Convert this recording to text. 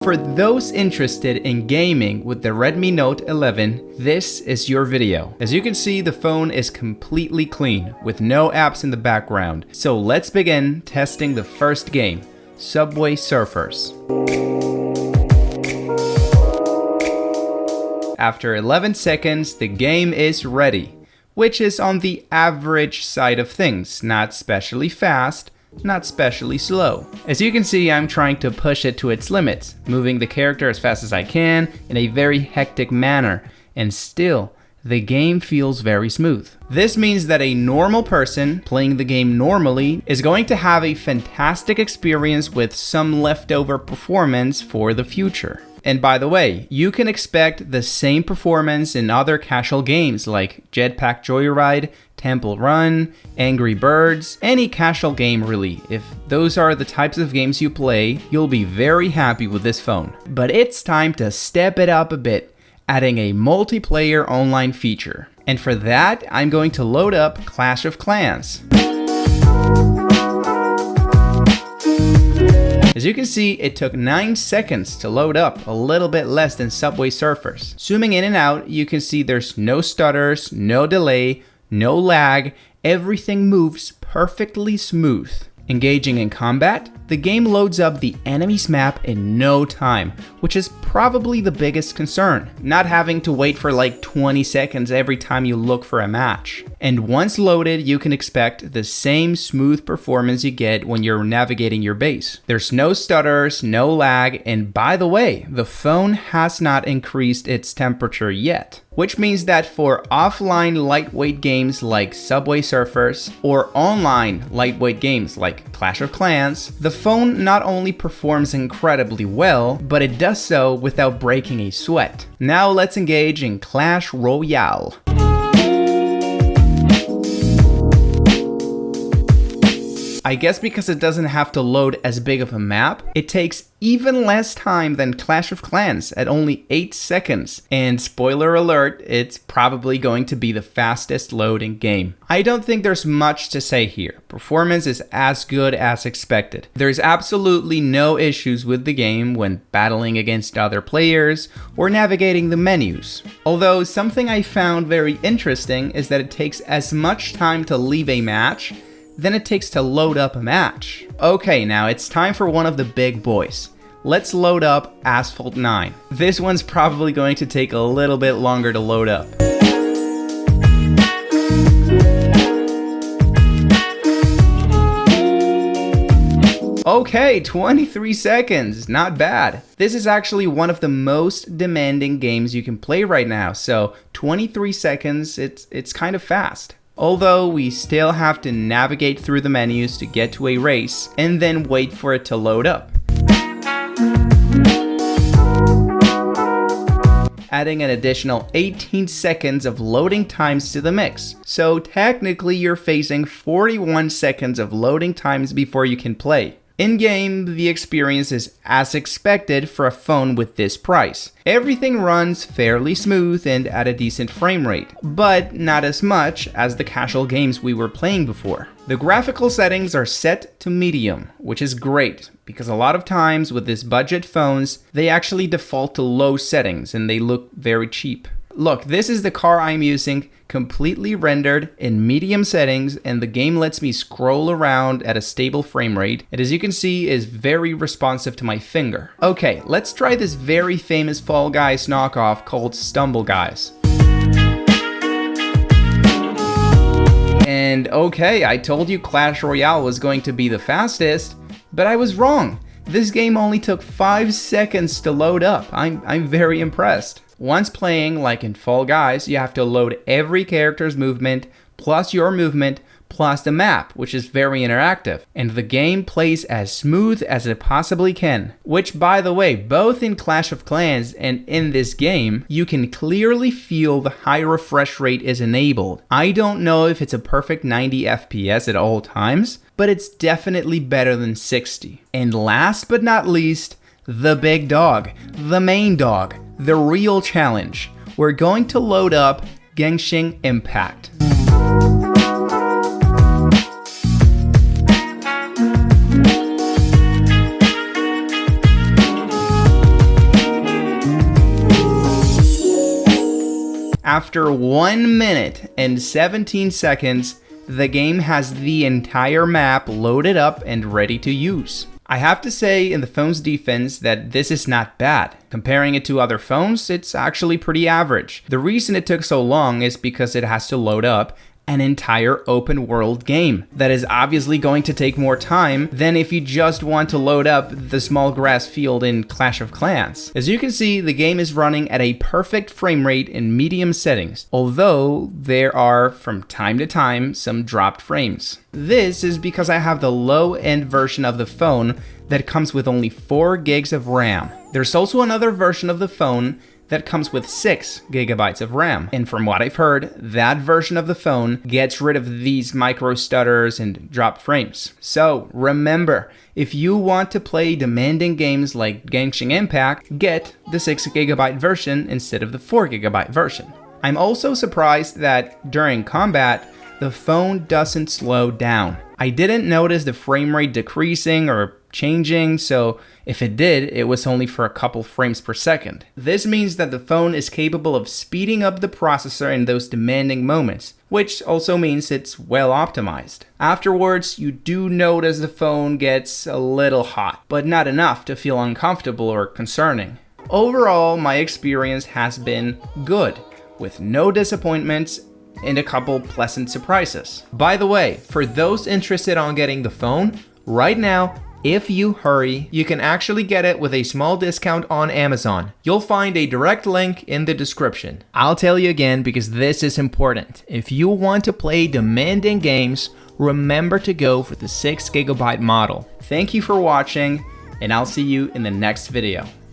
For those interested in gaming with the Redmi Note 11, this is your video. As you can see, the phone is completely clean with no apps in the background. So let's begin testing the first game, Subway Surfers. After 11 seconds, the game is ready, which is on the average side of things, not especially fast, not especially slow. As you can see, I'm trying to push it to its limits, moving the character as fast as I can in a very hectic manner, and still, the game feels very smooth. This means that a normal person playing the game normally is going to have a fantastic experience with some leftover performance for the future. And by the way, you can expect the same performance in other casual games like Jetpack Joyride, Temple Run, Angry Birds, any casual game really. If those are the types of games you play, you'll be very happy with this phone. But it's time to step it up a bit, adding a multiplayer online feature. And for that, I'm going to load up Clash of Clans. As you can see, it took 9 seconds to load up, a little bit less than Subway Surfers. Zooming in and out, you can see there's no stutters, no delay, no lag, everything moves perfectly smooth. Engaging in combat, the game loads up the enemy's map in no time, which is probably the biggest concern, not having to wait for like 20 seconds every time you look for a match. And once loaded, you can expect the same smooth performance you get when you're navigating your base. There's no stutters, no lag, and by the way, the phone has not increased its temperature yet. Which means that for offline lightweight games like Subway Surfers or online lightweight games like Clash of Clans, the phone not only performs incredibly well, but it does so without breaking a sweat. Now let's engage in Clash Royale. I guess because it doesn't have to load as big of a map, it takes even less time than Clash of Clans at only 8 seconds. And spoiler alert, it's probably going to be the fastest loading game. I don't think there's much to say here. Performance is as good as expected. There's absolutely no issues with the game when battling against other players or navigating the menus. Although something I found very interesting is that it takes as much time to leave a match than it takes to load up a match. Okay, now it's time for one of the big boys. Let's load up Asphalt 9. This one's probably going to take a little bit longer to load up. Okay, 23 seconds, not bad. This is actually one of the most demanding games you can play right now, so 23 seconds, it's kind of fast. Although we still have to navigate through the menus to get to a race and then wait for it to load up. Adding an additional 18 seconds of loading times to the mix. So technically you're facing 41 seconds of loading times before you can play. In-game, the experience is as expected for a phone with this price. Everything runs fairly smooth and at a decent frame rate, but not as much as the casual games we were playing before. The graphical settings are set to medium, which is great, because a lot of times with these budget phones, they actually default to low settings and they look very cheap. Look, this is the car I'm using, completely rendered in medium settings, and the game lets me scroll around at a stable frame rate, and as you can see is very responsive to my finger. Okay, let's try this very famous Fall Guys knockoff called Stumble Guys. And okay, I told you Clash Royale was going to be the fastest, but I was wrong. This game only took 5 seconds to load up. I'm very impressed. Once playing, like in Fall Guys, you have to load every character's movement, plus your movement, plus the map, which is very interactive. And the game plays as smooth as it possibly can. Which, by the way, both in Clash of Clans and in this game, you can clearly feel the high refresh rate is enabled. I don't know if it's a perfect 90 FPS at all times, but it's definitely better than 60. And last but not least, the big dog, the main dog, the real challenge. We're going to load up Genshin Impact. After 1 minute and 17 seconds, the game has the entire map loaded up and ready to use. I have to say in the phone's defense that this is not bad. Comparing it to other phones, it's actually pretty average. The reason it took so long is because it has to load up an entire open world game. That is obviously going to take more time than if you just want to load up the small grass field in Clash of Clans. As you can see, the game is running at a perfect frame rate in medium settings, although there are from time to time some dropped frames. This is because I have the low-end version of the phone that comes with only 4 gigs of RAM. There's also another version of the phone that comes with 6 gigabytes of RAM. And from what I've heard, that version of the phone gets rid of these micro stutters and drop frames. So remember, if you want to play demanding games like Genshin Impact, get the 6 gigabyte version instead of the 4 gigabyte version. I'm also surprised that during combat, the phone doesn't slow down. I didn't notice the frame rate decreasing or changing, so if it did, it was only for a couple frames per second. This means that the phone is capable of speeding up the processor in those demanding moments, which also means it's well optimized. Afterwards, you do notice the phone gets a little hot, but not enough to feel uncomfortable or concerning. Overall, my experience has been good, with no disappointments and a couple pleasant surprises. By the way, for those interested on getting the phone, right now, if you hurry, you can actually get it with a small discount on Amazon. You'll find a direct link in the description. I'll tell you again because this is important. If you want to play demanding games, remember to go for the 6 gigabyte model. Thank you for watching, and I'll see you in the next video.